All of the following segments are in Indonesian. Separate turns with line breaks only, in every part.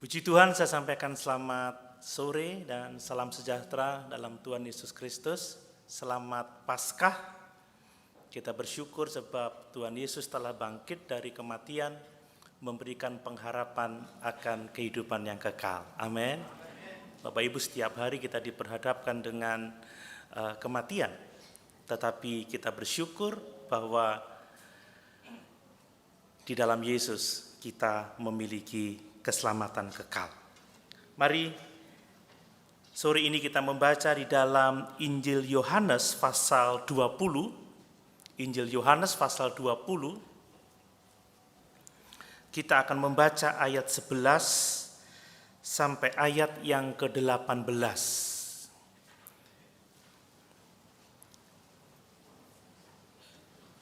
Puji Tuhan, saya sampaikan selamat sore dan salam sejahtera dalam Tuhan Yesus Kristus. Selamat Paskah. Kita bersyukur sebab Tuhan Yesus telah bangkit dari kematian, memberikan pengharapan akan kehidupan yang kekal. Amin. Bapak Ibu, setiap hari kita diperhadapkan dengan kematian, tetapi kita bersyukur bahwa di dalam Yesus kita memiliki keselamatan kekal. Mari sore ini kita membaca di dalam Injil Yohanes pasal 20. Injil Yohanes pasal 20. Kita akan membaca ayat 11 sampai ayat yang ke-18.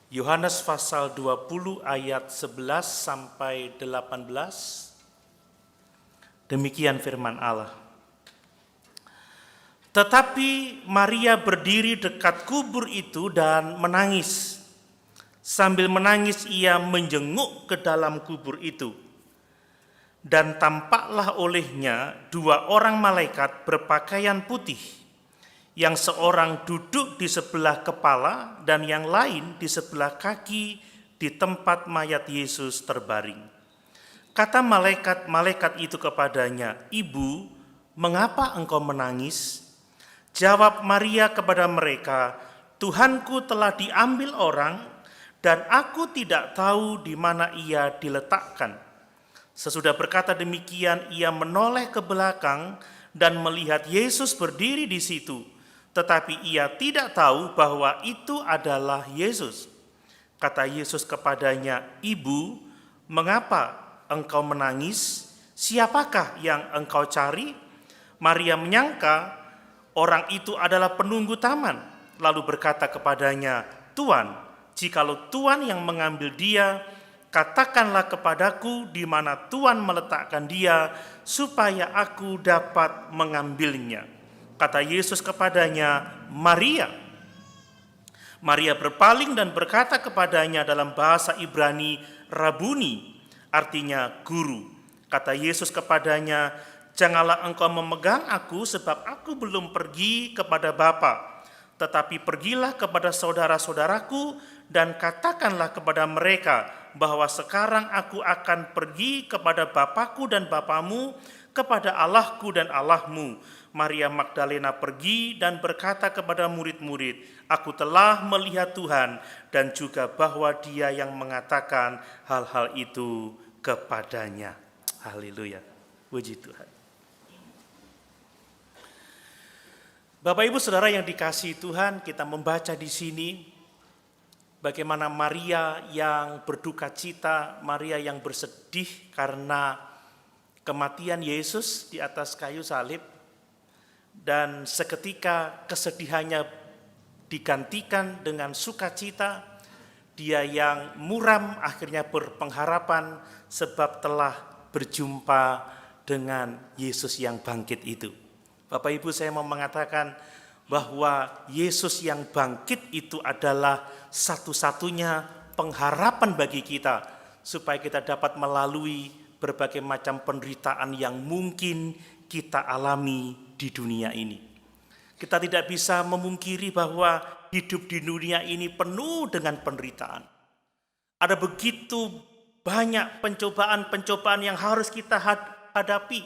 Yohanes pasal 20 ayat 11 sampai 18. Demikian firman Allah. Tetapi Maria berdiri dekat kubur itu dan menangis. Sambil menangis ia menjenguk ke dalam kubur itu. Dan tampaklah olehnya dua orang malaikat berpakaian putih, yang seorang duduk di sebelah kepala dan yang lain di sebelah kaki di tempat mayat Yesus terbaring. Kata malaikat-malaikat itu kepadanya, "Ibu, mengapa engkau menangis?" Jawab Maria kepada mereka, "Tuhanku telah diambil orang dan aku tidak tahu di mana ia diletakkan." Sesudah berkata demikian, ia menoleh ke belakang dan melihat Yesus berdiri di situ, tetapi ia tidak tahu bahwa itu adalah Yesus. Kata Yesus kepadanya, "Ibu, mengapa engkau menangis? Siapakah yang engkau cari?" Maria menyangka orang itu adalah penunggu taman, lalu berkata kepadanya, "Tuan, jikalau Tuan yang mengambil dia, katakanlah kepadaku di mana Tuan meletakkan dia, supaya aku dapat mengambilnya." Kata Yesus kepadanya, "Maria." Maria berpaling dan berkata kepadanya dalam bahasa Ibrani, "Rabuni," artinya guru. Kata Yesus kepadanya, "Janganlah engkau memegang aku, sebab aku belum pergi kepada Bapa. Tetapi pergilah kepada saudara-saudaraku dan katakanlah kepada mereka bahwa sekarang aku akan pergi kepada Bapakku dan Bapamu, kepada Allahku dan Allahmu." Maria Magdalena pergi dan berkata kepada murid-murid, "Aku telah melihat Tuhan, dan juga bahwa Dia yang mengatakan hal-hal itu kepadanya." Haleluya. Puji Tuhan. Bapak Ibu Saudara yang dikasihi Tuhan, kita membaca di sini bagaimana Maria yang berduka cita, Maria yang bersedih karena kematian Yesus di atas kayu salib, dan seketika kesedihannya digantikan dengan sukacita. Dia yang muram akhirnya berpengharapan sebab telah berjumpa dengan Yesus yang bangkit itu. Bapak Ibu, saya mau mengatakan bahwa Yesus yang bangkit itu adalah satu-satunya pengharapan bagi kita, supaya kita dapat melalui berbagai macam penderitaan yang mungkin kita alami di dunia ini. Kita tidak bisa memungkiri bahwa hidup di dunia ini penuh dengan penderitaan. Ada begitu banyak pencobaan-pencobaan yang harus kita hadapi.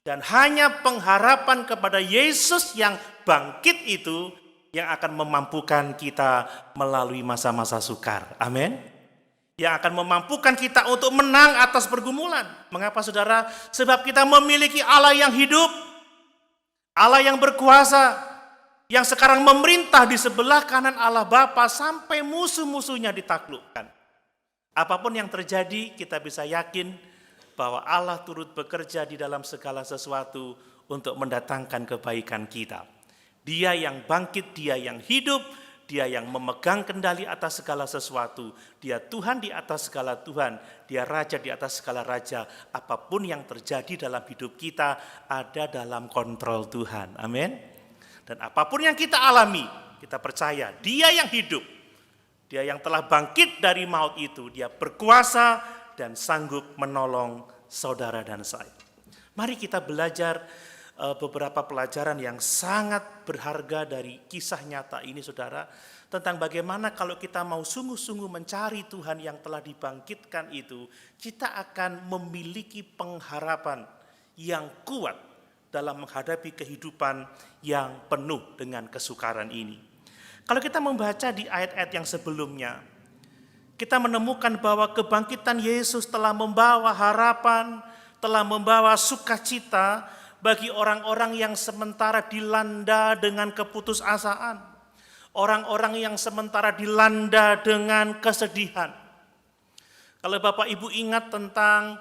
Dan hanya pengharapan kepada Yesus yang bangkit itu yang akan memampukan kita melalui masa-masa sukar. Amin. Yang akan memampukan kita untuk menang atas pergumulan. Mengapa saudara? Sebab kita memiliki Allah yang hidup, Allah yang berkuasa, yang sekarang memerintah di sebelah kanan Allah Bapa sampai musuh-musuhnya ditaklukkan. Apapun yang terjadi, kita bisa yakin bahwa Allah turut bekerja di dalam segala sesuatu untuk mendatangkan kebaikan kita. Dia yang bangkit, Dia yang hidup, Dia yang memegang kendali atas segala sesuatu. Dia Tuhan di atas segala Tuhan, Dia Raja di atas segala Raja. Apapun yang terjadi dalam hidup kita ada dalam kontrol Tuhan. Amin. Dan apapun yang kita alami, kita percaya Dia yang hidup, Dia yang telah bangkit dari maut itu, Dia berkuasa dan sanggup menolong saudara dan saya. Mari kita belajar beberapa pelajaran yang sangat berharga dari kisah nyata ini, saudara, tentang bagaimana kalau kita mau sungguh-sungguh mencari Tuhan yang telah dibangkitkan itu, kita akan memiliki pengharapan yang kuat dalam menghadapi kehidupan yang penuh dengan kesukaran ini. Kalau kita membaca di ayat-ayat yang sebelumnya, kita menemukan bahwa kebangkitan Yesus telah membawa harapan, telah membawa sukacita bagi orang-orang yang sementara dilanda dengan keputusasaan, orang-orang yang sementara dilanda dengan kesedihan. Kalau Bapak Ibu ingat tentang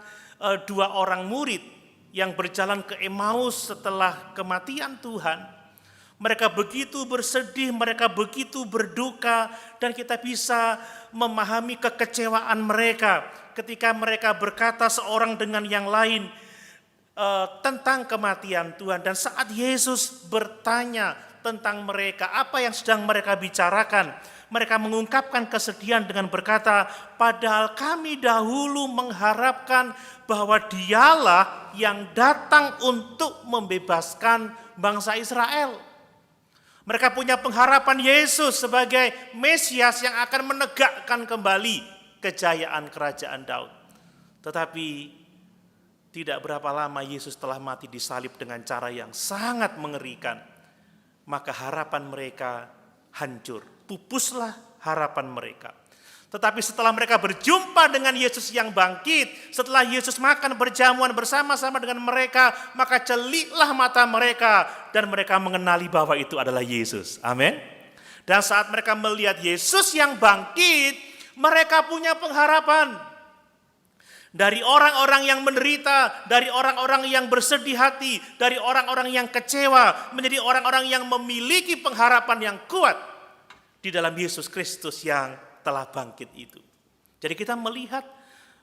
dua orang murid yang berjalan ke Emmaus setelah kematian Tuhan, mereka begitu bersedih, mereka begitu berduka, dan kita bisa memahami kekecewaan mereka ketika mereka berkata seorang dengan yang lain tentang kematian Tuhan. Dan saat Yesus bertanya tentang mereka, apa yang sedang mereka bicarakan, mereka mengungkapkan kesedihan dengan berkata, padahal kami dahulu mengharapkan bahwa Dialah yang datang untuk membebaskan bangsa Israel. Mereka punya pengharapan Yesus sebagai Mesias yang akan menegakkan kembali kejayaan kerajaan Daud. Tetapi tidak berapa lama Yesus telah mati disalib dengan cara yang sangat mengerikan. Maka harapan mereka hancur, pupuslah harapan mereka. Tetapi setelah mereka berjumpa dengan Yesus yang bangkit, setelah Yesus makan berjamuan bersama-sama dengan mereka, maka celiklah mata mereka dan mereka mengenali bahwa itu adalah Yesus. Amin. Dan saat mereka melihat Yesus yang bangkit, mereka punya pengharapan. Dari orang-orang yang menderita, dari orang-orang yang bersedih hati, dari orang-orang yang kecewa, menjadi orang-orang yang memiliki pengharapan yang kuat di dalam Yesus Kristus yang telah bangkit itu. Jadi kita melihat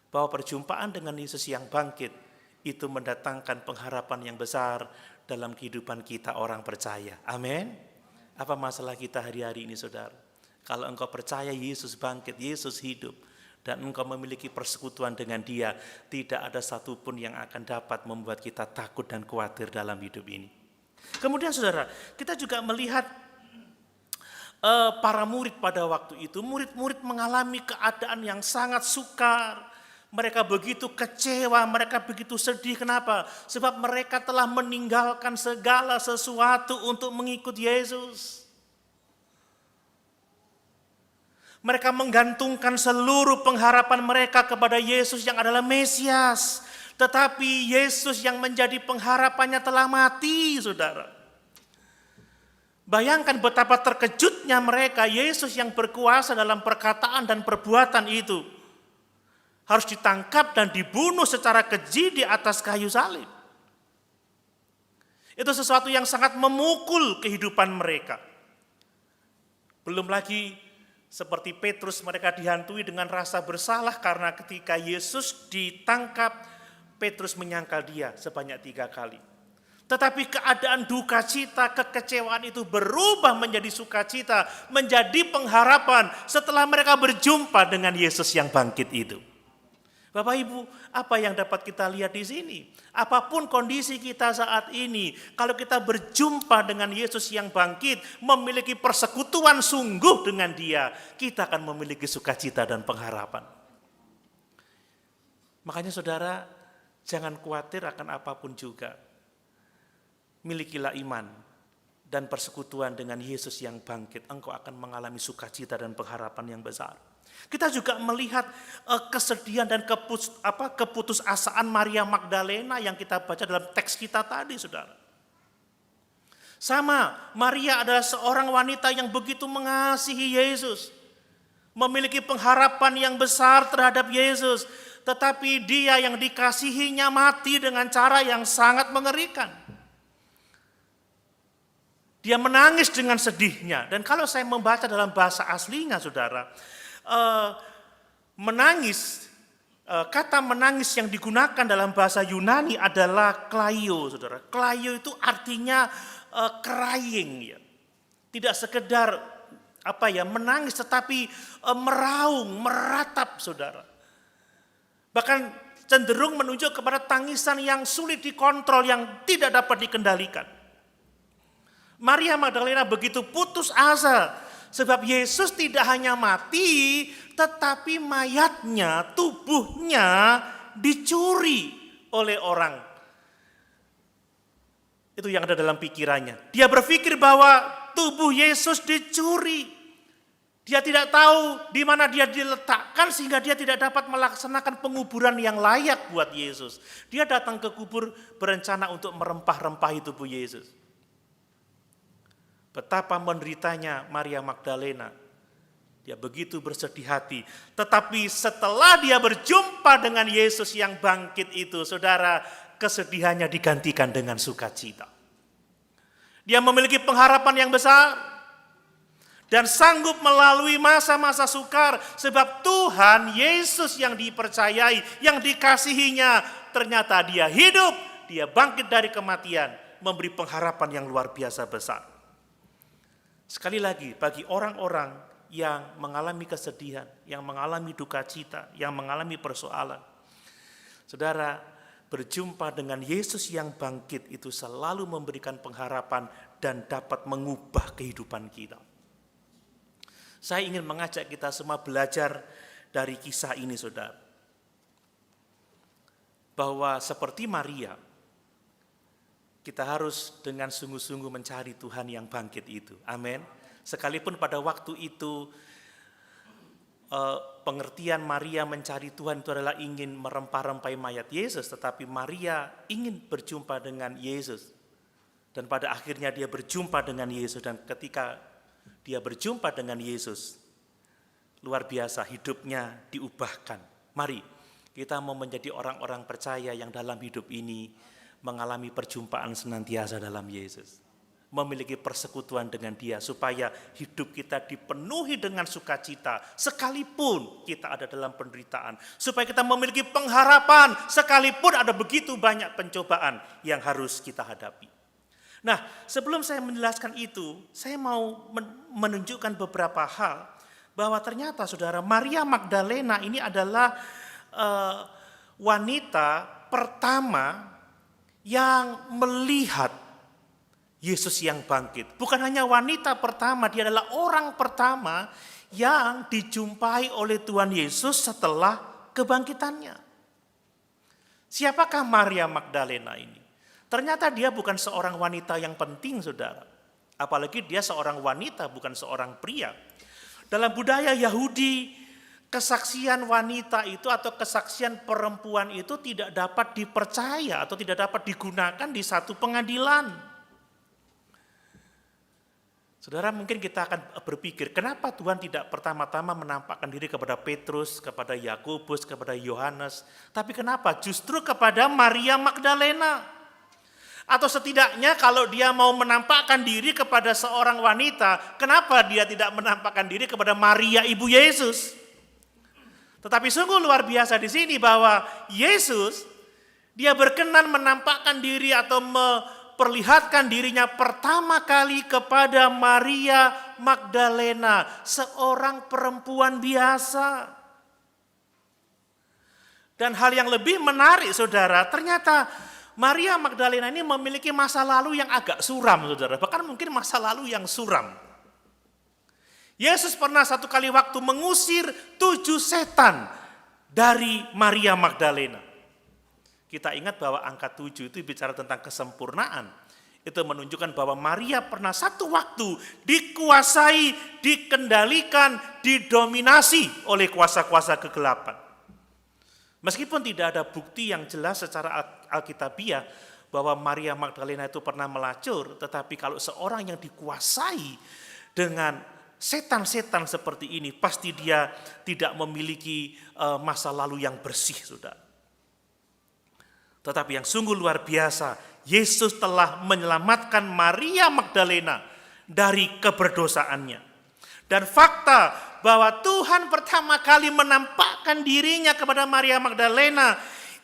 bahwa perjumpaan dengan Yesus yang bangkit itu mendatangkan pengharapan yang besar dalam kehidupan kita orang percaya. Amin. Apa masalah kita hari-hari ini, saudara? Kalau engkau percaya Yesus bangkit, Yesus hidup, dan engkau memiliki persekutuan dengan Dia, tidak ada satupun yang akan dapat membuat kita takut dan khawatir dalam hidup ini. Kemudian saudara, kita juga melihat para murid pada waktu itu, murid-murid mengalami keadaan yang sangat sukar. Mereka begitu kecewa, mereka begitu sedih. Kenapa? Sebab mereka telah meninggalkan segala sesuatu untuk mengikut Yesus. Mereka menggantungkan seluruh pengharapan mereka kepada Yesus yang adalah Mesias. Tetapi Yesus yang menjadi pengharapannya telah mati, saudara. Bayangkan betapa terkejutnya mereka. Yesus yang berkuasa dalam perkataan dan perbuatan itu harus ditangkap dan dibunuh secara keji di atas kayu salib. Itu sesuatu yang sangat memukul kehidupan mereka. Belum lagi seperti Petrus, mereka dihantui dengan rasa bersalah karena ketika Yesus ditangkap, Petrus menyangkal Dia sebanyak 3 kali. Tetapi keadaan duka cita, kekecewaan itu berubah menjadi sukacita, menjadi pengharapan setelah mereka berjumpa dengan Yesus yang bangkit itu. Bapak Ibu, apa yang dapat kita lihat di sini? Apapun kondisi kita saat ini, kalau kita berjumpa dengan Yesus yang bangkit, memiliki persekutuan sungguh dengan Dia, kita akan memiliki sukacita dan pengharapan. Makanya saudara, jangan khawatir akan apapun juga. Milikilah iman dan persekutuan dengan Yesus yang bangkit. Engkau akan mengalami sukacita dan pengharapan yang besar. Kita juga melihat kesedihan dan keputusasaan Maria Magdalena yang kita baca dalam teks kita tadi, saudara. Sama, Maria adalah seorang wanita yang begitu mengasihi Yesus. Memiliki pengharapan yang besar terhadap Yesus. Tetapi dia yang dikasihinya mati dengan cara yang sangat mengerikan. Dia menangis dengan sedihnya. Dan kalau saya membaca dalam bahasa aslinya, saudara, menangis, kata menangis yang digunakan dalam bahasa Yunani adalah klaio, saudara. Klaio itu artinya crying, ya. Tidak sekedar menangis, tetapi meraung, meratap, saudara. Bahkan cenderung menunjuk kepada tangisan yang sulit dikontrol, yang tidak dapat dikendalikan. Maria Magdalena begitu putus asa, sebab Yesus tidak hanya mati, tetapi mayatnya, tubuhnya dicuri oleh orang. Itu yang ada dalam pikirannya. Dia berpikir bahwa tubuh Yesus dicuri. Dia tidak tahu di mana dia diletakkan sehingga dia tidak dapat melaksanakan penguburan yang layak buat Yesus. Dia datang ke kubur berencana untuk merempah-rempahi tubuh Yesus. Betapa menderitanya Maria Magdalena. Dia begitu bersedih hati. Tetapi setelah dia berjumpa dengan Yesus yang bangkit itu, saudara, kesedihannya digantikan dengan sukacita. Dia memiliki pengharapan yang besar dan sanggup melalui masa-masa sukar, sebab Tuhan Yesus yang dipercayai, yang dikasihinya, ternyata dia hidup, dia bangkit dari kematian, memberi pengharapan yang luar biasa besar. Sekali lagi, bagi orang-orang yang mengalami kesedihan, yang mengalami duka cita, yang mengalami persoalan, saudara, berjumpa dengan Yesus yang bangkit itu selalu memberikan pengharapan dan dapat mengubah kehidupan kita. Saya ingin mengajak kita semua belajar dari kisah ini, saudara. Bahwa seperti Maria, kita harus dengan sungguh-sungguh mencari Tuhan yang bangkit itu. Amin. Sekalipun pada waktu itu pengertian Maria mencari Tuhan itu adalah ingin merempah-rempahi mayat Yesus, tetapi Maria ingin berjumpa dengan Yesus. Dan pada akhirnya dia berjumpa dengan Yesus, dan ketika dia berjumpa dengan Yesus, luar biasa hidupnya diubahkan. Mari kita mau menjadi orang-orang percaya yang dalam hidup ini mengalami perjumpaan senantiasa dalam Yesus. Memiliki persekutuan dengan Dia supaya hidup kita dipenuhi dengan sukacita sekalipun kita ada dalam penderitaan. Supaya kita memiliki pengharapan sekalipun ada begitu banyak pencobaan yang harus kita hadapi. Nah, sebelum saya menjelaskan itu, saya mau menunjukkan beberapa hal bahwa ternyata saudara, Maria Magdalena ini adalah wanita pertama yang melihat Yesus yang bangkit. Bukan hanya wanita pertama, dia adalah orang pertama yang dijumpai oleh Tuhan Yesus setelah kebangkitannya. Siapakah Maria Magdalena ini? Ternyata dia bukan seorang wanita yang penting, saudara. Apalagi dia seorang wanita, bukan seorang pria. Dalam budaya Yahudi, kesaksian wanita itu atau kesaksian perempuan itu tidak dapat dipercaya atau tidak dapat digunakan di satu pengadilan. Saudara, mungkin kita akan berpikir, kenapa Tuhan tidak pertama-tama menampakkan diri kepada Petrus, kepada Yakobus, kepada Yohanes, tapi kenapa justru kepada Maria Magdalena? Atau setidaknya kalau dia mau menampakkan diri kepada seorang wanita, kenapa dia tidak menampakkan diri kepada Maria ibu Yesus? Tetapi sungguh luar biasa di sini bahwa Yesus, dia berkenan menampakkan diri atau memperlihatkan dirinya pertama kali kepada Maria Magdalena, seorang perempuan biasa. Dan hal yang lebih menarik, saudara, ternyata Maria Magdalena ini memiliki masa lalu yang agak suram, saudara. Bahkan mungkin masa lalu yang suram. Yesus pernah satu kali waktu mengusir 7 setan dari Maria Magdalena. Kita ingat bahwa angka 7 itu bicara tentang kesempurnaan. Itu menunjukkan bahwa Maria pernah satu waktu dikuasai, dikendalikan, didominasi oleh kuasa-kuasa kegelapan. Meskipun tidak ada bukti yang jelas secara alkitabiah bahwa Maria Magdalena itu pernah melacur, tetapi kalau seorang yang dikuasai dengan setan-setan seperti ini, pasti dia tidak memiliki masa lalu yang bersih, saudara. Tetapi yang sungguh luar biasa, Yesus telah menyelamatkan Maria Magdalena dari keberdosaannya. Dan fakta bahwa Tuhan pertama kali menampakkan dirinya kepada Maria Magdalena,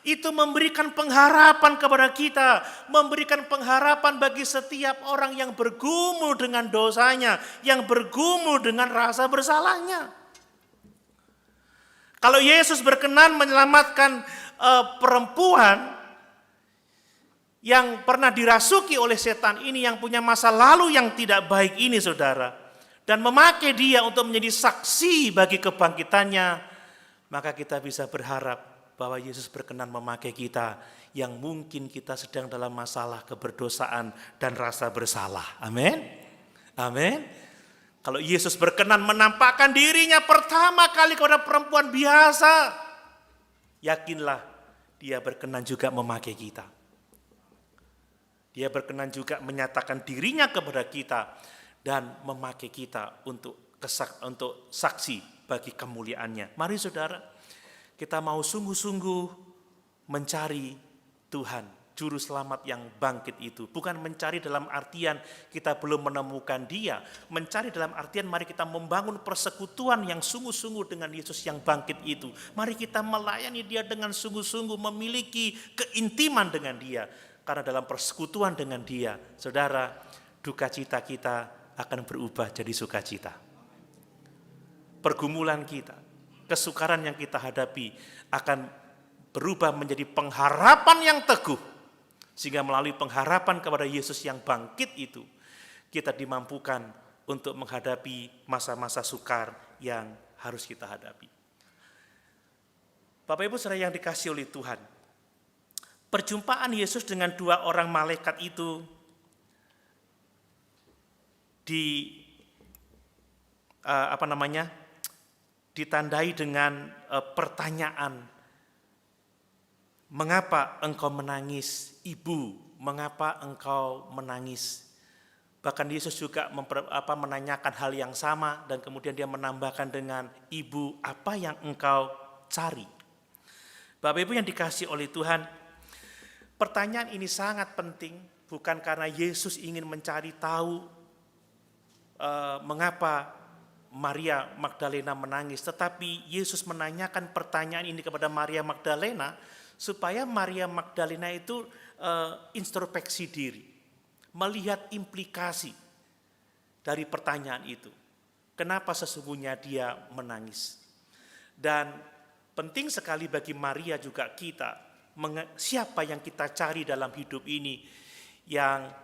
itu memberikan pengharapan kepada kita, memberikan pengharapan bagi setiap orang yang bergumul dengan dosanya, yang bergumul dengan rasa bersalahnya. Kalau Yesus berkenan menyelamatkan perempuan yang pernah dirasuki oleh setan ini, yang punya masa lalu yang tidak baik ini, saudara, dan memakai dia untuk menjadi saksi bagi kebangkitannya, maka kita bisa berharap bahwa Yesus berkenan memakai kita yang mungkin kita sedang dalam masalah keberdosaan dan rasa bersalah. Amin. Amin. Kalau Yesus berkenan menampakkan dirinya pertama kali kepada perempuan biasa, yakinlah dia berkenan juga memakai kita. Dia berkenan juga menyatakan dirinya kepada kita dan memakai kita untuk saksi bagi kemuliaannya. Mari saudara, kita mau sungguh-sungguh mencari Tuhan, Juru Selamat yang bangkit itu. Bukan mencari dalam artian kita belum menemukan dia. Mencari dalam artian mari kita membangun persekutuan yang sungguh-sungguh dengan Yesus yang bangkit itu. Mari kita melayani dia dengan sungguh-sungguh, memiliki keintiman dengan dia. Karena dalam persekutuan dengan dia, saudara, duka cita kita akan berubah jadi sukacita. Pergumulan kita, kesukaran yang kita hadapi akan berubah menjadi pengharapan yang teguh. Sehingga melalui pengharapan kepada Yesus yang bangkit itu, kita dimampukan untuk menghadapi masa-masa sukar yang harus kita hadapi. Bapak Ibu saudara yang dikasihi oleh Tuhan, perjumpaan Yesus dengan dua orang malaikat itu ditandai dengan pertanyaan, mengapa engkau menangis, ibu? Mengapa engkau menangis? Bahkan Yesus juga menanyakan hal yang sama dan kemudian dia menambahkan dengan, ibu, apa yang engkau cari? Bapak Ibu yang dikasihi oleh Tuhan, pertanyaan ini sangat penting, bukan karena Yesus ingin mencari tahu mengapa Maria Magdalena menangis, tetapi Yesus menanyakan pertanyaan ini kepada Maria Magdalena supaya Maria Magdalena itu introspeksi diri, melihat implikasi dari pertanyaan itu. Kenapa sesungguhnya dia menangis? Dan penting sekali bagi Maria juga kita, siapa yang kita cari dalam hidup ini yang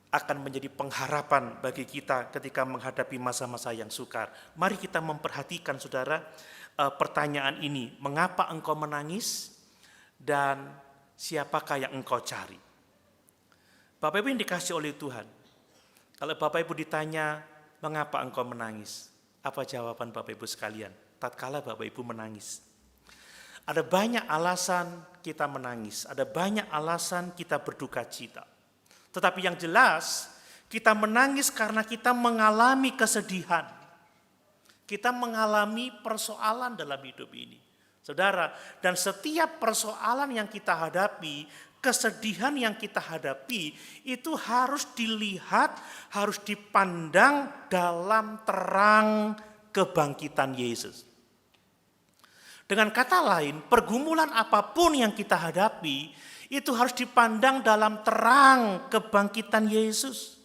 akan menjadi pengharapan bagi kita ketika menghadapi masa-masa yang sukar. Mari kita memperhatikan saudara pertanyaan ini, mengapa engkau menangis? Dan siapakah yang engkau cari? Bapak Ibu yang dikasihi oleh Tuhan, kalau Bapak Ibu ditanya, mengapa engkau menangis? Apa jawaban Bapak Ibu sekalian? Tatkala Bapak Ibu menangis, ada banyak alasan kita menangis, ada banyak alasan kita berduka cita. Tetapi yang jelas, kita menangis karena kita mengalami kesedihan. Kita mengalami persoalan dalam hidup ini. Saudara, dan setiap persoalan yang kita hadapi, kesedihan yang kita hadapi, itu harus dilihat, harus dipandang dalam terang kebangkitan Yesus. Dengan kata lain, pergumulan apapun yang kita hadapi, itu harus dipandang dalam terang kebangkitan Yesus.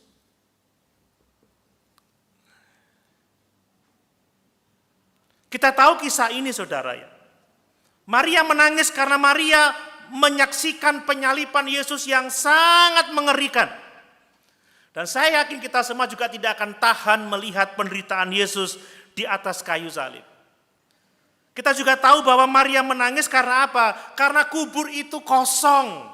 Kita tahu kisah ini saudara ya. Maria menangis karena Maria menyaksikan penyaliban Yesus yang sangat mengerikan. Dan saya yakin kita semua juga tidak akan tahan melihat penderitaan Yesus di atas kayu salib. Kita juga tahu bahwa Maria menangis karena apa? Karena kubur itu kosong.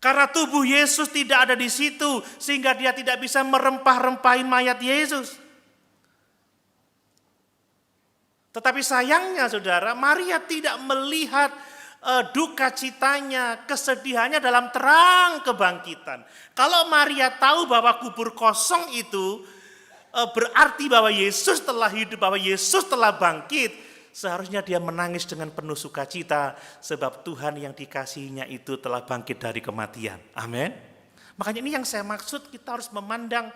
Karena tubuh Yesus tidak ada di situ, sehingga dia tidak bisa merempah-rempahi mayat Yesus. Tetapi sayangnya saudara, Maria tidak melihat duka citanya, kesedihannya dalam terang kebangkitan. Kalau Maria tahu bahwa kubur kosong itu berarti bahwa Yesus telah hidup, bahwa Yesus telah bangkit, seharusnya dia menangis dengan penuh sukacita sebab Tuhan yang dikasihinya itu telah bangkit dari kematian. Amin. Makanya ini yang saya maksud, kita harus memandang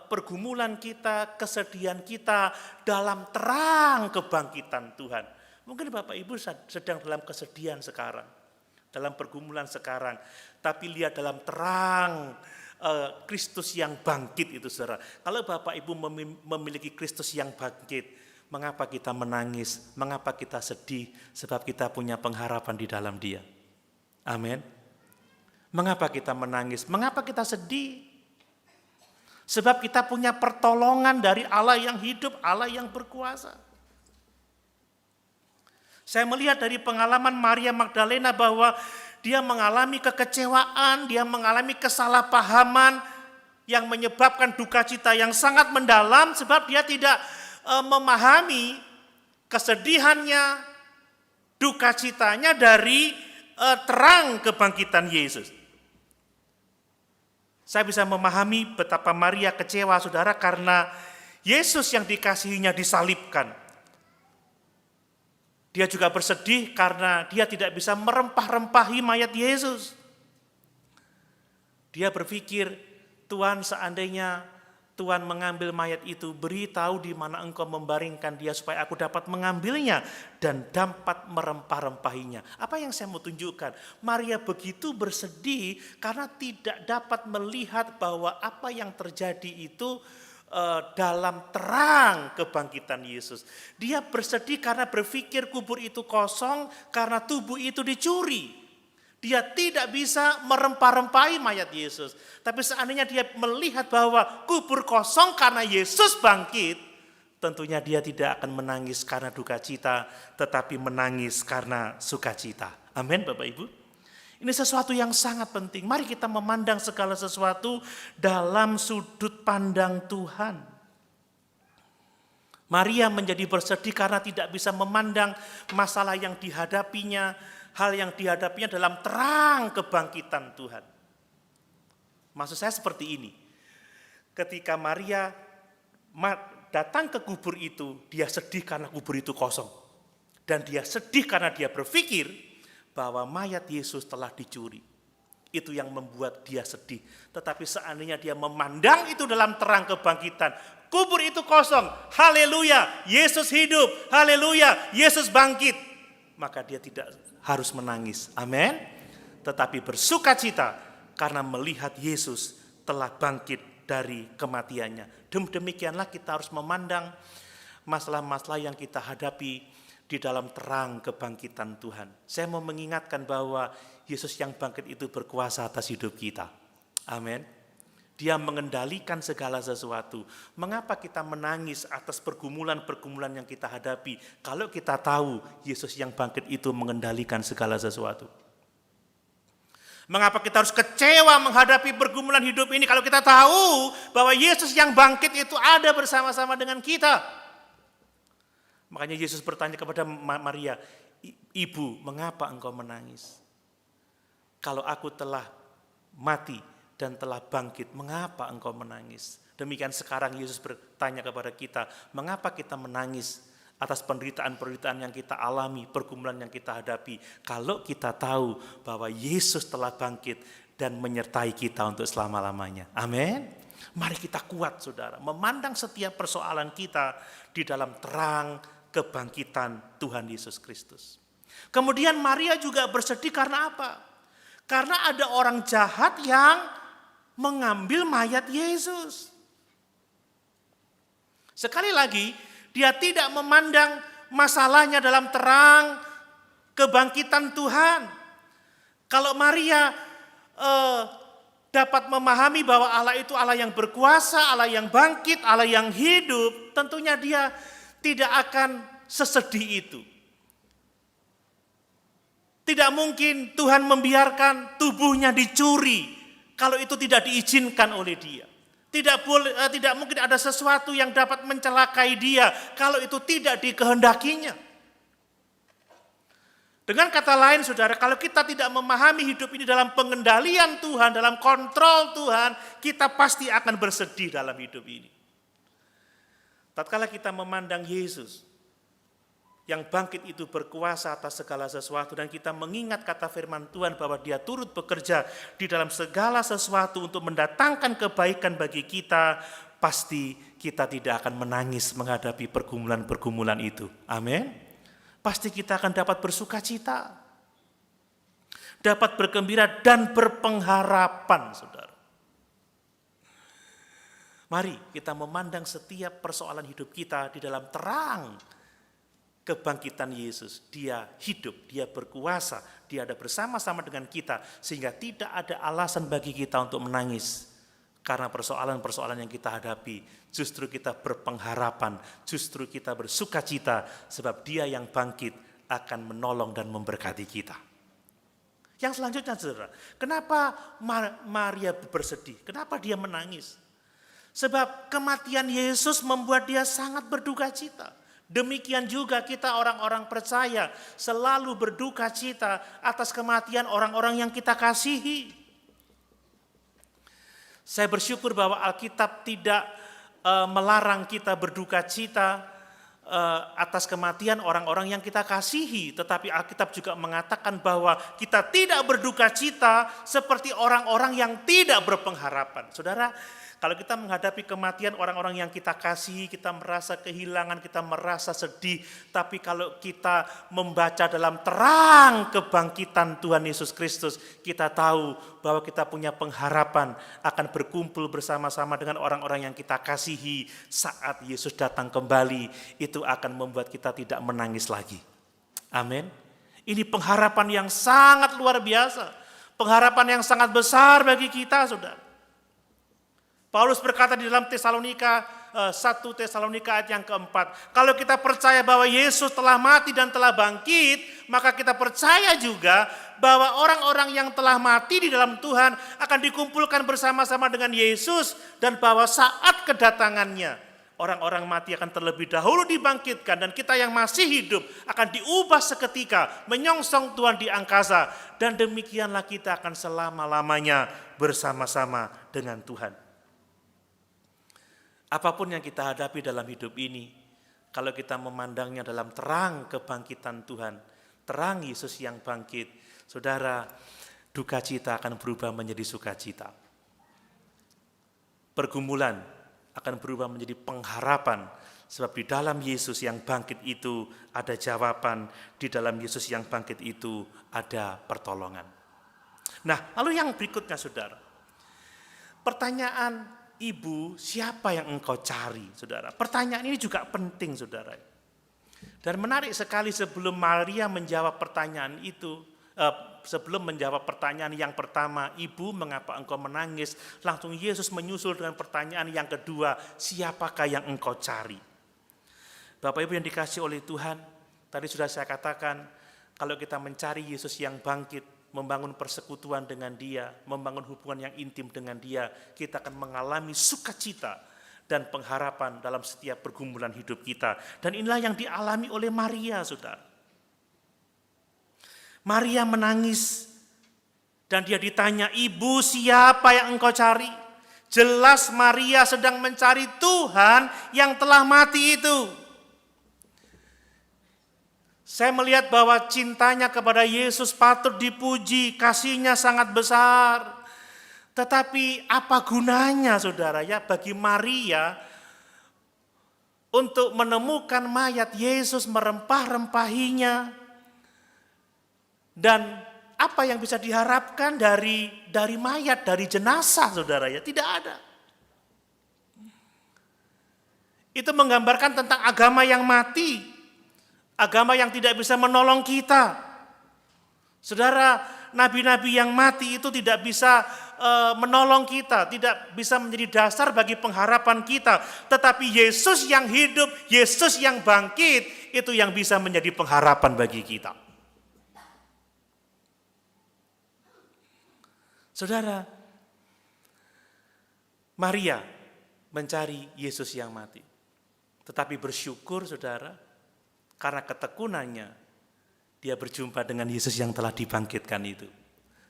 pergumulan kita, kesedihan kita dalam terang kebangkitan Tuhan. Mungkin Bapak Ibu sedang dalam kesedihan sekarang, dalam pergumulan sekarang, tapi lihat dalam terang Kristus yang bangkit itu saudara. Kalau Bapak Ibu memiliki Kristus yang bangkit, Mengapa kita menangis? Mengapa kita sedih? Sebab kita punya pengharapan di dalam Dia. Amin. Mengapa kita menangis? Mengapa kita sedih? Sebab kita punya pertolongan dari Allah yang hidup, Allah yang berkuasa. Saya melihat dari pengalaman Maria Magdalena bahwa dia mengalami kekecewaan, dia mengalami kesalahpahaman yang menyebabkan duka cita yang sangat mendalam sebab dia tidak memahami kesedihannya, duka citanya dari terang kebangkitan Yesus. Saya bisa memahami betapa Maria kecewa, saudara, karena Yesus yang dikasihinya disalibkan. Dia juga bersedih karena dia tidak bisa merempah-rempahi mayat Yesus. Dia berpikir, Tuhan, seandainya Tuhan mengambil mayat itu, beritahu di mana Engkau membaringkan dia supaya aku dapat mengambilnya dan dapat merempah-rempahinya. Apa yang saya mau tunjukkan? Maria begitu bersedih karena tidak dapat melihat bahwa apa yang terjadi itu dalam terang kebangkitan Yesus. Dia bersedih karena berpikir kubur itu kosong karena tubuh itu dicuri. Dia tidak bisa merempah-rempahi mayat Yesus. Tapi seandainya dia melihat bahwa kubur kosong karena Yesus bangkit, tentunya dia tidak akan menangis karena duka cita, tetapi menangis karena sukacita. Amin, Bapak Ibu. Ini sesuatu yang sangat penting. Mari kita memandang segala sesuatu dalam sudut pandang Tuhan. Maria menjadi bersedih karena tidak bisa memandang masalah yang dihadapinya, hal yang dihadapinya dalam terang kebangkitan Tuhan. Maksud saya seperti ini. Ketika Maria datang ke kubur itu, dia sedih karena kubur itu kosong. Dan dia sedih karena dia berpikir bahwa mayat Yesus telah dicuri. Itu yang membuat dia sedih. Tetapi seandainya dia memandang itu dalam terang kebangkitan, kubur itu kosong, haleluya, Yesus hidup, haleluya, Yesus bangkit, maka dia tidak harus menangis, amin. Tetapi bersukacita karena melihat Yesus telah bangkit dari kematiannya. Demikianlah kita harus memandang masalah-masalah yang kita hadapi di dalam terang kebangkitan Tuhan. Saya mau mengingatkan bahwa Yesus yang bangkit itu berkuasa atas hidup kita. Amin. Dia mengendalikan segala sesuatu. Mengapa kita menangis atas pergumulan-pergumulan yang kita hadapi kalau kita tahu Yesus yang bangkit itu mengendalikan segala sesuatu? Mengapa kita harus kecewa menghadapi pergumulan hidup ini kalau kita tahu bahwa Yesus yang bangkit itu ada bersama-sama dengan kita? Makanya Yesus bertanya kepada Maria, Ibu, mengapa engkau menangis? Kalau aku telah mati dan telah bangkit, mengapa engkau menangis? Demikian sekarang Yesus bertanya kepada kita, mengapa kita menangis atas penderitaan-penderitaan yang kita alami, pergumulan yang kita hadapi, kalau kita tahu bahwa Yesus telah bangkit dan menyertai kita untuk selama-lamanya. Amin. Mari kita kuat, saudara, memandang setiap persoalan kita di dalam terang kebangkitan Tuhan Yesus Kristus. Kemudian Maria juga bersedih karena apa? Karena ada orang jahat yang mengambil mayat Yesus. Sekali lagi, dia tidak memandang masalahnya dalam terang kebangkitan Tuhan. Kalau Maria dapat memahami bahwa Allah itu Allah yang berkuasa, Allah yang bangkit, Allah yang hidup, tentunya dia tidak akan sesedih itu. Tidak mungkin Tuhan membiarkan tubuhnya dicuri kalau itu tidak diizinkan oleh dia. Tidak mungkin ada sesuatu yang dapat mencelakai dia kalau itu tidak dikehendakinya. Dengan kata lain, saudara, kalau kita tidak memahami hidup ini dalam pengendalian Tuhan, dalam kontrol Tuhan, kita pasti akan bersedih dalam hidup ini. Tatkala kita memandang Yesus yang bangkit itu berkuasa atas segala sesuatu dan kita mengingat kata firman Tuhan bahwa dia turut bekerja di dalam segala sesuatu untuk mendatangkan kebaikan bagi kita, pasti kita tidak akan menangis menghadapi pergumulan-pergumulan itu. Amin. Pasti kita akan dapat bersukacita, dapat bergembira dan berpengharapan, saudara. Mari kita memandang setiap persoalan hidup kita di dalam terang kebangkitan Yesus. Dia hidup, dia berkuasa, dia ada bersama-sama dengan kita, sehingga tidak ada alasan bagi kita untuk menangis. Karena persoalan-persoalan yang kita hadapi, justru kita berpengharapan, justru kita bersukacita, sebab dia yang bangkit akan menolong dan memberkati kita. Yang selanjutnya, saudara, kenapa Maria bersedih? Kenapa dia menangis? Sebab kematian Yesus membuat dia sangat berduka cita. Demikian juga kita orang-orang percaya selalu berduka cita atas kematian orang-orang yang kita kasihi. Saya bersyukur bahwa Alkitab tidak melarang kita berduka cita atas kematian orang-orang yang kita kasihi. Tetapi Alkitab juga mengatakan bahwa kita tidak berduka cita seperti orang-orang yang tidak berpengharapan. Saudara, kalau kita menghadapi kematian orang-orang yang kita kasihi, kita merasa kehilangan, kita merasa sedih. Tapi kalau kita membaca dalam terang kebangkitan Tuhan Yesus Kristus, kita tahu bahwa kita punya pengharapan akan berkumpul bersama-sama dengan orang-orang yang kita kasihi saat Yesus datang kembali. Itu akan membuat kita tidak menangis lagi. Amin. Ini pengharapan yang sangat luar biasa. Pengharapan yang sangat besar bagi kita, saudara. Paulus berkata di dalam 1 Tesalonika ayat yang keempat, kalau kita percaya bahwa Yesus telah mati dan telah bangkit, maka kita percaya juga bahwa orang-orang yang telah mati di dalam Tuhan akan dikumpulkan bersama-sama dengan Yesus, dan bahwa saat kedatangannya orang-orang mati akan terlebih dahulu dibangkitkan, dan kita yang masih hidup akan diubah seketika menyongsong Tuhan di angkasa, dan demikianlah kita akan selama-lamanya bersama-sama dengan Tuhan. Apapun yang kita hadapi dalam hidup ini, kalau kita memandangnya dalam terang kebangkitan Tuhan, terang Yesus yang bangkit, saudara, duka cita akan berubah menjadi sukacita. Pergumulan akan berubah menjadi pengharapan, sebab di dalam Yesus yang bangkit itu ada jawaban, di dalam Yesus yang bangkit itu ada pertolongan. Nah, lalu yang berikutnya, saudara, pertanyaan, Ibu, siapa yang engkau cari, saudara? Pertanyaan ini juga penting, saudara. Dan menarik sekali sebelum Maria menjawab pertanyaan itu, sebelum menjawab pertanyaan yang pertama, Ibu, mengapa engkau menangis? Langsung Yesus menyusul dengan pertanyaan yang kedua, siapakah yang engkau cari? Bapak Ibu yang dikasihi oleh Tuhan, tadi sudah saya katakan, kalau kita mencari Yesus yang bangkit, membangun persekutuan dengan Dia, membangun hubungan yang intim dengan Dia, kita akan mengalami sukacita dan pengharapan dalam setiap pergumulan hidup kita. Dan inilah yang dialami oleh Maria, saudara. Maria menangis dan dia ditanya, Ibu, siapa yang engkau cari? Jelas Maria sedang mencari Tuhan yang telah mati itu. Saya melihat bahwa cintanya kepada Yesus patut dipuji, kasihnya sangat besar. Tetapi apa gunanya, saudara, ya, bagi Maria untuk menemukan mayat Yesus, merempah-rempahinya. Dan apa yang bisa diharapkan dari mayat, dari jenazah, saudara, ya, tidak ada. Itu menggambarkan tentang agama yang mati. Agama yang tidak bisa menolong kita. Saudara, nabi-nabi yang mati itu tidak bisa menolong kita, tidak bisa menjadi dasar bagi pengharapan kita. Tetapi Yesus yang hidup, Yesus yang bangkit, itu yang bisa menjadi pengharapan bagi kita. Saudara, Maria mencari Yesus yang mati. Tetapi bersyukur, saudara, karena ketekunannya, dia berjumpa dengan Yesus yang telah dibangkitkan itu.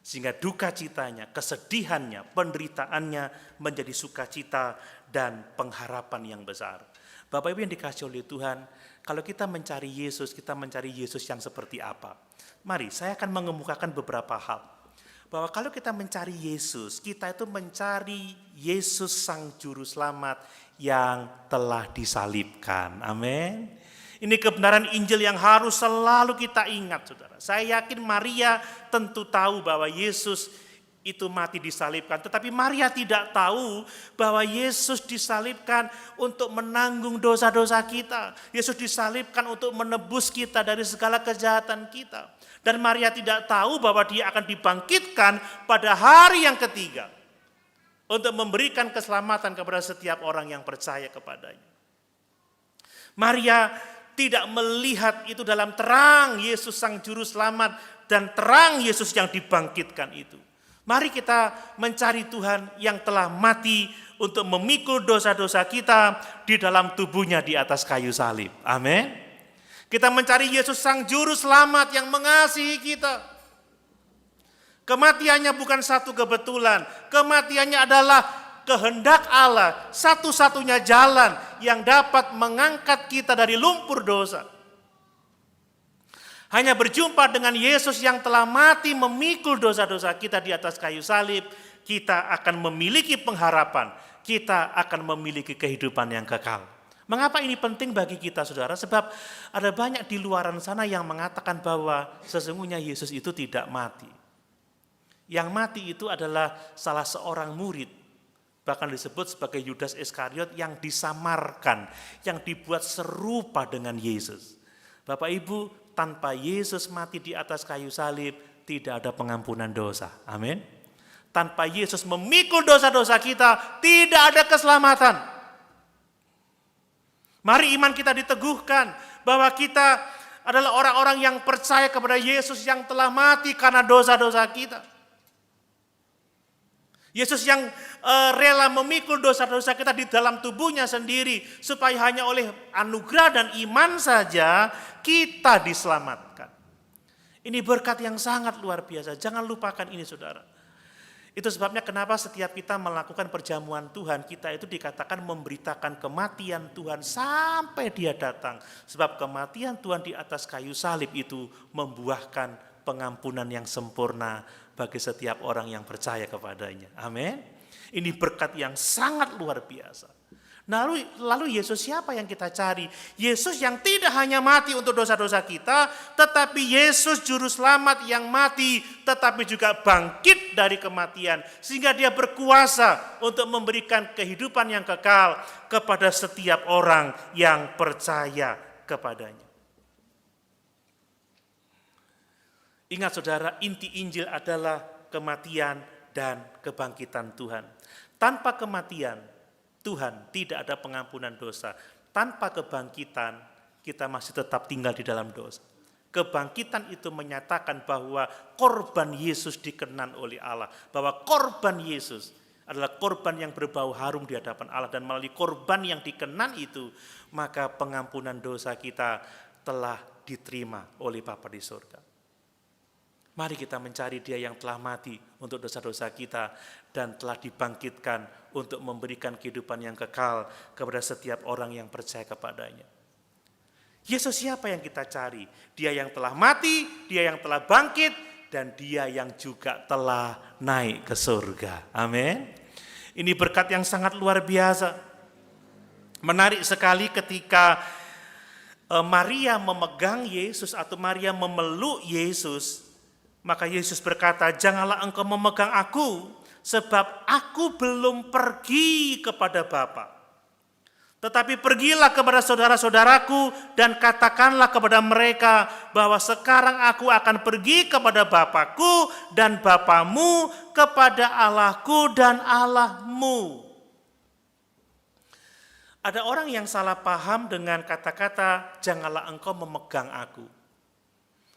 Sehingga duka citanya, kesedihannya, penderitaannya menjadi sukacita dan pengharapan yang besar. Bapak Ibu yang dikasihi oleh Tuhan, kalau kita mencari Yesus, kita mencari Yesus yang seperti apa? Mari, saya akan mengemukakan beberapa hal. Bahwa kalau kita mencari Yesus, kita itu mencari Yesus Sang Juru Selamat yang telah disalibkan. Amin. Ini kebenaran Injil yang harus selalu kita ingat, saudara. Saya yakin Maria tentu tahu bahwa Yesus itu mati disalibkan. Tetapi Maria tidak tahu bahwa Yesus disalibkan untuk menanggung dosa-dosa kita. Yesus disalibkan untuk menebus kita dari segala kejahatan kita. Dan Maria tidak tahu bahwa dia akan dibangkitkan pada hari yang ketiga untuk memberikan keselamatan kepada setiap orang yang percaya kepadanya. Maria tidak melihat itu dalam terang Yesus Sang Juru Selamat dan terang Yesus yang dibangkitkan itu. Mari kita mencari Tuhan yang telah mati untuk memikul dosa-dosa kita di dalam tubuhnya di atas kayu salib. Amin. Kita mencari Yesus Sang Juru Selamat yang mengasihi kita. Kematiannya bukan satu kebetulan. Kematiannya adalah kehendak Allah. Satu-satunya jalan yang dapat mengangkat kita dari lumpur dosa. Hanya berjumpa dengan Yesus yang telah mati memikul dosa-dosa kita di atas kayu salib, kita akan memiliki pengharapan, kita akan memiliki kehidupan yang kekal. Mengapa ini penting bagi kita, saudara? Sebab ada banyak di luaran sana yang mengatakan bahwa sesungguhnya Yesus itu tidak mati. Yang mati itu adalah salah seorang murid, bahkan disebut sebagai Yudas Iskariot yang disamarkan, yang dibuat serupa dengan Yesus. Bapak Ibu, tanpa Yesus mati di atas kayu salib, tidak ada pengampunan dosa. Amin. Tanpa Yesus memikul dosa-dosa kita, tidak ada keselamatan. Mari iman kita diteguhkan bahwa kita adalah orang-orang yang percaya kepada Yesus yang telah mati karena dosa-dosa kita. Yesus yang rela memikul dosa-dosa kita di dalam tubuhnya sendiri, supaya hanya oleh anugerah dan iman saja kita diselamatkan. Ini berkat yang sangat luar biasa. Jangan lupakan ini, saudara. Itu sebabnya kenapa setiap kita melakukan perjamuan Tuhan, kita itu dikatakan memberitakan kematian Tuhan sampai Dia datang. Sebab kematian Tuhan di atas kayu salib itu membuahkan pengampunan yang sempurna bagi setiap orang yang percaya kepadanya. Amin. Ini berkat yang sangat luar biasa. Lalu Yesus siapa yang kita cari? Yesus yang tidak hanya mati untuk dosa-dosa kita, tetapi Yesus Juru Selamat yang mati, tetapi juga bangkit dari kematian. Sehingga Dia berkuasa untuk memberikan kehidupan yang kekal kepada setiap orang yang percaya kepadanya. Ingat saudara, inti Injil adalah kematian dan kebangkitan Tuhan. Tanpa kematian, Tuhan tidak ada pengampunan dosa. Tanpa kebangkitan, kita masih tetap tinggal di dalam dosa. Kebangkitan itu menyatakan bahwa korban Yesus dikenan oleh Allah. Bahwa korban Yesus adalah korban yang berbau harum di hadapan Allah. Dan melalui korban yang dikenan itu, maka pengampunan dosa kita telah diterima oleh Bapa di surga. Mari kita mencari Dia yang telah mati untuk dosa-dosa kita dan telah dibangkitkan untuk memberikan kehidupan yang kekal kepada setiap orang yang percaya kepadanya. Yesus siapa yang kita cari? Dia yang telah mati, Dia yang telah bangkit, dan Dia yang juga telah naik ke surga. Amin. Ini berkat yang sangat luar biasa. Menarik sekali ketika Maria memegang Yesus atau Maria memeluk Yesus. Maka Yesus berkata, janganlah engkau memegang aku, sebab aku belum pergi kepada Bapa. Tetapi pergilah kepada saudara-saudaraku dan katakanlah kepada mereka bahwa sekarang aku akan pergi kepada Bapakku dan Bapamu, kepada Allahku dan Allahmu. Ada orang yang salah paham dengan kata-kata janganlah engkau memegang aku.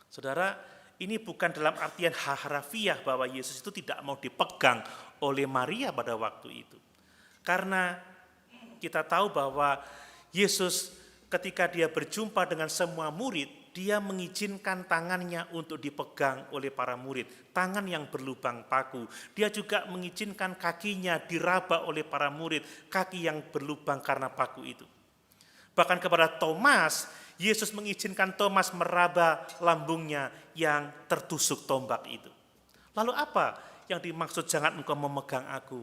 Saudara, ini bukan dalam artian harafiah bahwa Yesus itu tidak mau dipegang oleh Maria pada waktu itu. Karena kita tahu bahwa Yesus ketika Dia berjumpa dengan semua murid, Dia mengizinkan tangannya untuk dipegang oleh para murid. Tangan yang berlubang paku. Dia juga mengizinkan kakinya diraba oleh para murid. Kaki yang berlubang karena paku itu. Bahkan kepada Thomas, Yesus mengizinkan Thomas meraba lambungnya yang tertusuk tombak itu. Lalu apa yang dimaksud jangan engkau memegang aku?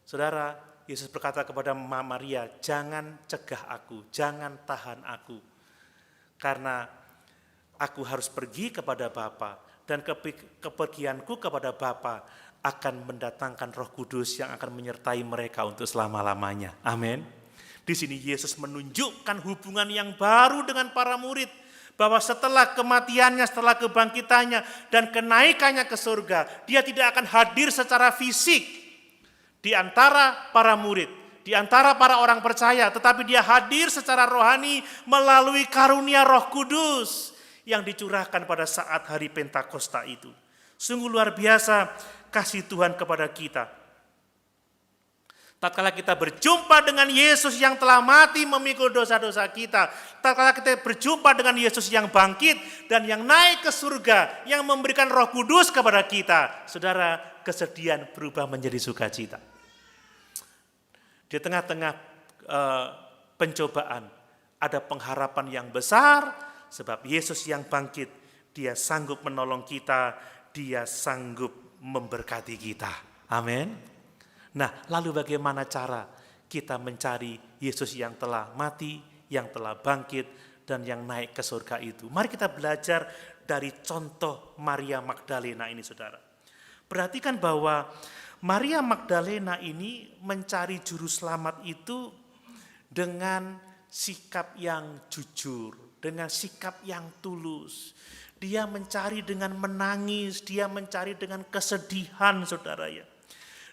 Saudara, Yesus berkata kepada Maria, jangan cegah aku, jangan tahan aku. Karena aku harus pergi kepada Bapa dan kepergianku kepada Bapa akan mendatangkan Roh Kudus yang akan menyertai mereka untuk selama-lamanya. Amin. Di sini Yesus menunjukkan hubungan yang baru dengan para murid, bahwa setelah kematiannya, setelah kebangkitannya dan kenaikannya ke surga, dia tidak akan hadir secara fisik di antara para murid, di antara para orang percaya, tetapi dia hadir secara rohani melalui karunia Roh Kudus yang dicurahkan pada saat hari Pentakosta itu. Sungguh luar biasa kasih Tuhan kepada kita. Tatkala kita berjumpa dengan Yesus yang telah mati memikul dosa-dosa kita, tatkala kita berjumpa dengan Yesus yang bangkit dan yang naik ke surga, yang memberikan Roh Kudus kepada kita, saudara, kesedihan berubah menjadi sukacita. Di tengah-tengah pencobaan ada pengharapan yang besar, sebab Yesus yang bangkit, dia sanggup menolong kita, dia sanggup memberkati kita. Amin. Nah, lalu bagaimana cara kita mencari Yesus yang telah mati, yang telah bangkit, dan yang naik ke surga itu? Mari kita belajar dari contoh Maria Magdalena ini, saudara. Perhatikan bahwa Maria Magdalena ini mencari juru selamat itu dengan sikap yang jujur, dengan sikap yang tulus. Dia mencari dengan menangis, dia mencari dengan kesedihan, saudara ya.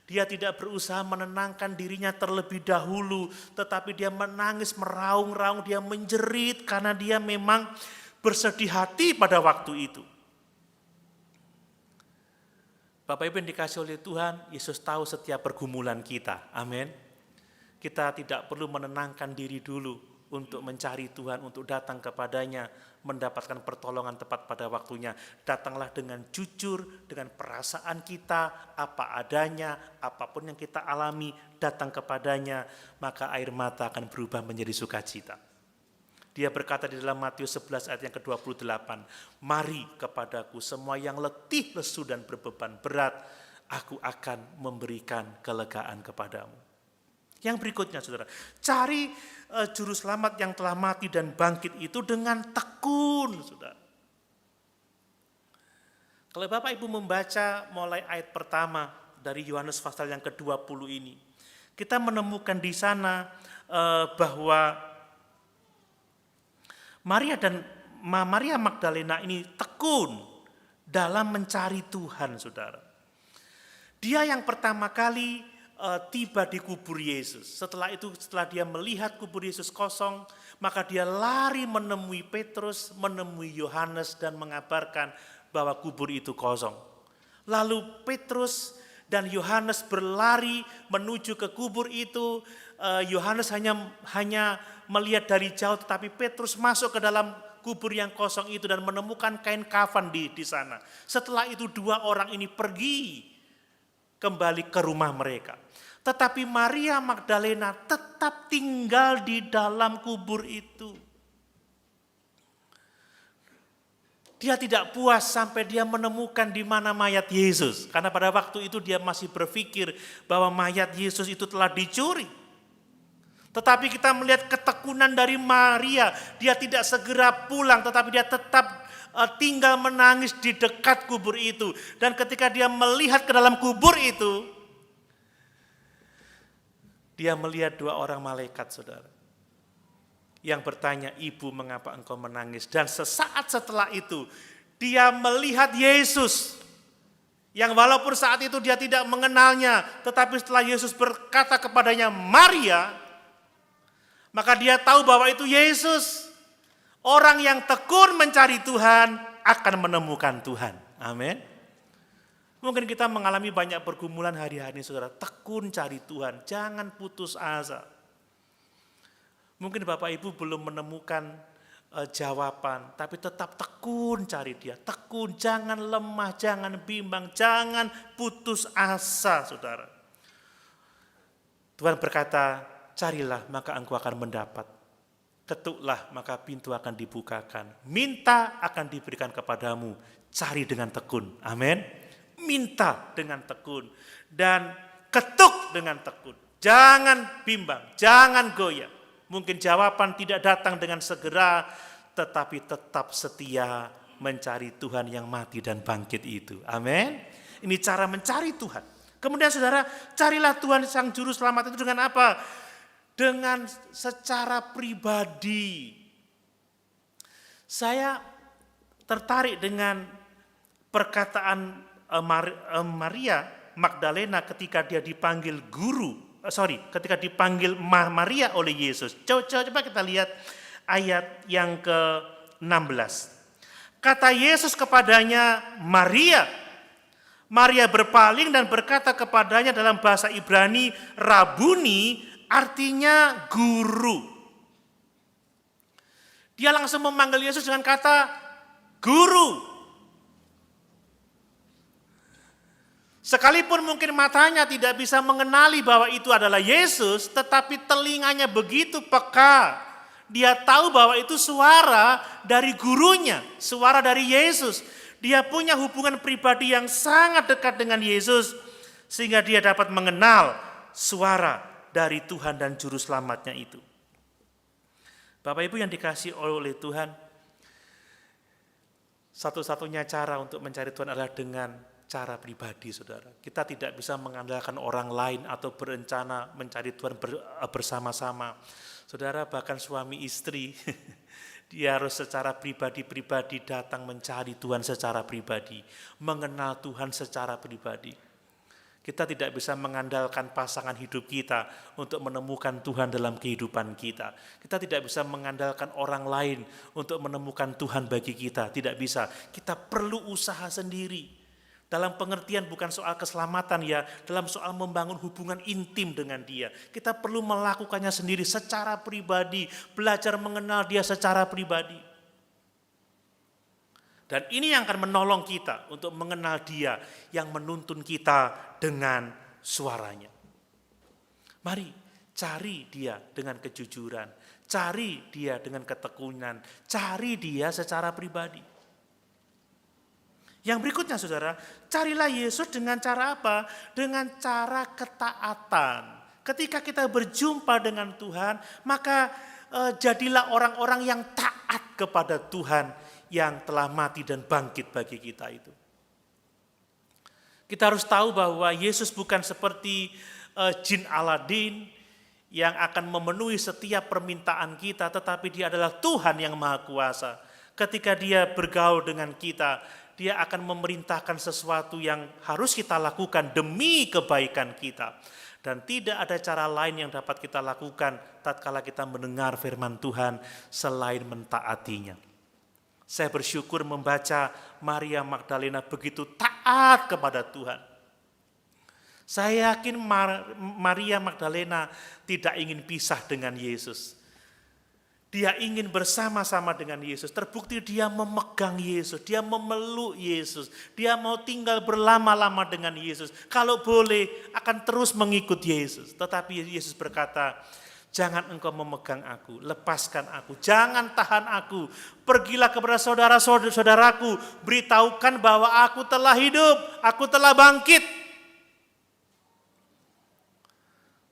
Dia tidak berusaha menenangkan dirinya terlebih dahulu, tetapi dia menangis, meraung-raung, dia menjerit karena dia memang bersedih hati pada waktu itu. Bapak Ibu yang dikasih oleh Tuhan, Yesus tahu setiap pergumulan kita. Amin. Kita tidak perlu menenangkan diri dulu untuk mencari Tuhan, untuk datang kepadanya, mendapatkan pertolongan tepat pada waktunya. Datanglah dengan jujur, dengan perasaan kita, apa adanya, apapun yang kita alami, datang kepadanya, maka air mata akan berubah menjadi sukacita. Dia berkata di dalam Matius 11 ayat yang ke-28, "Mari kepadaku semua yang letih, lesu dan berbeban berat, aku akan memberikan kelegaan kepadamu." Yang berikutnya, saudara, cari juru selamat yang telah mati dan bangkit itu dengan tekun, saudara. Kalau Bapak Ibu membaca mulai ayat pertama dari Yohanes pasal yang ke-20 ini, kita menemukan di sana bahwa Maria Magdalena ini tekun dalam mencari Tuhan, saudara. Dia yang pertama kali tiba di kubur Yesus. Setelah itu, setelah dia melihat kubur Yesus kosong, maka dia lari menemui Petrus, menemui Yohanes dan mengabarkan bahwa kubur itu kosong. Lalu Petrus dan Yohanes berlari menuju ke kubur itu. Yohanes hanya melihat dari jauh, tetapi Petrus masuk ke dalam kubur yang kosong itu dan menemukan kain kafan di sana. Setelah itu dua orang ini pergi kembali ke rumah mereka. Tetapi Maria Magdalena tetap tinggal di dalam kubur itu. Dia tidak puas sampai dia menemukan di mana mayat Yesus. Karena pada waktu itu dia masih berpikir bahwa mayat Yesus itu telah dicuri. Tetapi kita melihat ketekunan dari Maria. Dia tidak segera pulang, tetapi dia tetap tinggal menangis di dekat kubur itu. Dan ketika dia melihat ke dalam kubur itu, dia melihat dua orang malaikat, saudara, yang bertanya, "Ibu, mengapa engkau menangis?" Dan sesaat setelah itu, dia melihat Yesus, yang walaupun saat itu dia tidak mengenalnya, tetapi setelah Yesus berkata kepadanya, "Maria," maka dia tahu bahwa itu Yesus. Orang yang tekun mencari Tuhan akan menemukan Tuhan. Amin. Mungkin kita mengalami banyak pergumulan hari-hari ini, saudara. Tekun cari Tuhan, jangan putus asa. Mungkin Bapak Ibu belum menemukan jawaban, tapi tetap tekun cari Dia. Tekun, jangan lemah, jangan bimbang, jangan putus asa, saudara. Tuhan berkata, "Carilah maka engkau akan mendapat. Ketuklah maka pintu akan dibukakan. Minta akan diberikan kepadamu. Cari dengan tekun." Amin. Minta dengan tekun dan ketuk dengan tekun. Jangan bimbang, jangan goyah. Mungkin jawaban tidak datang dengan segera, tetapi tetap setia mencari Tuhan yang mati dan bangkit itu. Amin. Ini cara mencari Tuhan. Kemudian saudara, carilah Tuhan Sang Juru Selamat itu dengan apa? Dengan secara pribadi. Saya tertarik dengan perkataan Maria Magdalena ketika dia dipanggil ketika dipanggil Maria oleh Yesus. Coba kita lihat ayat yang ke-16. Kata Yesus kepadanya, Maria. Maria berpaling dan berkata kepadanya dalam bahasa Ibrani, Rabuni, artinya guru. Dia langsung memanggil Yesus dengan kata guru. Sekalipun mungkin matanya tidak bisa mengenali bahwa itu adalah Yesus, tetapi telinganya begitu peka. Dia tahu bahwa itu suara dari gurunya, suara dari Yesus. Dia punya hubungan pribadi yang sangat dekat dengan Yesus, sehingga dia dapat mengenal suara dari Tuhan dan Juru Selamatnya itu. Bapak Ibu yang dikasihi oleh Tuhan, satu-satunya cara untuk mencari Tuhan adalah dengan cara pribadi, saudara. Kita tidak bisa mengandalkan orang lain atau berencana mencari Tuhan bersama-sama. Saudara, bahkan suami istri, dia harus secara pribadi-pribadi datang mencari Tuhan secara pribadi, mengenal Tuhan secara pribadi. Kita tidak bisa mengandalkan pasangan hidup kita untuk menemukan Tuhan dalam kehidupan kita. Kita tidak bisa mengandalkan orang lain untuk menemukan Tuhan bagi kita, tidak bisa. Kita perlu usaha sendiri. Dalam pengertian bukan soal keselamatan ya, dalam soal membangun hubungan intim dengan Dia. Kita perlu melakukannya sendiri secara pribadi, belajar mengenal Dia secara pribadi. Dan ini yang akan menolong kita untuk mengenal Dia yang menuntun kita dengan suaranya. Mari cari Dia dengan kejujuran, cari Dia dengan ketekunan, cari Dia secara pribadi. Yang berikutnya saudara, carilah Yesus dengan cara apa? Dengan cara ketaatan. Ketika kita berjumpa dengan Tuhan, maka jadilah orang-orang yang taat kepada Tuhan yang telah mati dan bangkit bagi kita itu. Kita harus tahu bahwa Yesus bukan seperti jin Aladin yang akan memenuhi setiap permintaan kita, tetapi Dia adalah Tuhan yang Maha Kuasa. Ketika Dia bergaul dengan kita, Dia akan memerintahkan sesuatu yang harus kita lakukan demi kebaikan kita. Dan tidak ada cara lain yang dapat kita lakukan tatkala kita mendengar firman Tuhan selain mentaatinya. Saya bersyukur membaca Maria Magdalena begitu taat kepada Tuhan. Saya yakin Maria Magdalena tidak ingin pisah dengan Yesus. Dia ingin bersama-sama dengan Yesus. Terbukti dia memegang Yesus, dia memeluk Yesus, dia mau tinggal berlama-lama dengan Yesus. Kalau boleh akan terus mengikut Yesus. Tetapi Yesus berkata, jangan engkau memegang aku, lepaskan aku, jangan tahan aku. Pergilah kepada saudara-saudaraku, beritahukan bahwa aku telah hidup, aku telah bangkit.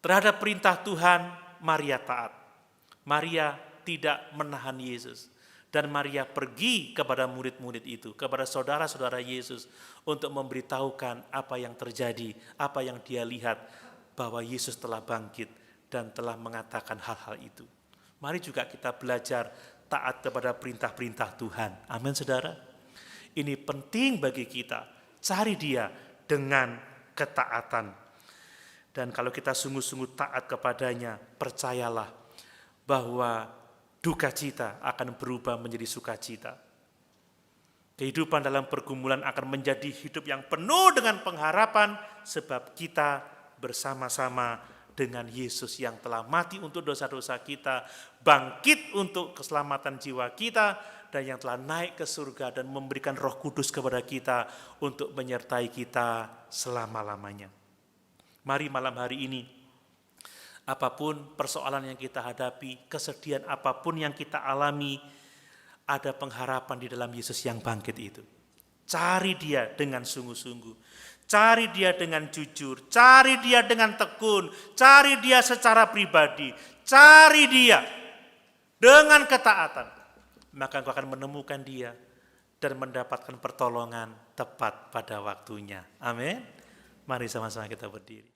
Terhadap perintah Tuhan, Maria taat. Maria tidak menahan Yesus. Dan Maria pergi kepada murid-murid itu, kepada saudara-saudara Yesus untuk memberitahukan apa yang terjadi, apa yang dia lihat, bahwa Yesus telah bangkit dan telah mengatakan hal-hal itu. Mari juga kita belajar taat kepada perintah-perintah Tuhan. Amin saudara. Ini penting bagi kita, cari Dia dengan ketaatan. Dan kalau kita sungguh-sungguh taat kepadanya, percayalah bahwa duka cita akan berubah menjadi sukacita. Kehidupan dalam pergumulan akan menjadi hidup yang penuh dengan pengharapan, sebab kita bersama-sama dengan Yesus yang telah mati untuk dosa-dosa kita, bangkit untuk keselamatan jiwa kita, dan yang telah naik ke surga dan memberikan Roh Kudus kepada kita untuk menyertai kita selama-lamanya. Mari malam hari ini, apapun persoalan yang kita hadapi, kesedihan apapun yang kita alami, ada pengharapan di dalam Yesus yang bangkit itu. Cari Dia dengan sungguh-sungguh. Cari Dia dengan jujur. Cari Dia dengan tekun. Cari Dia secara pribadi. Cari Dia dengan ketaatan. Maka engkau akan menemukan Dia dan mendapatkan pertolongan tepat pada waktunya. Amin. Mari sama-sama kita berdiri.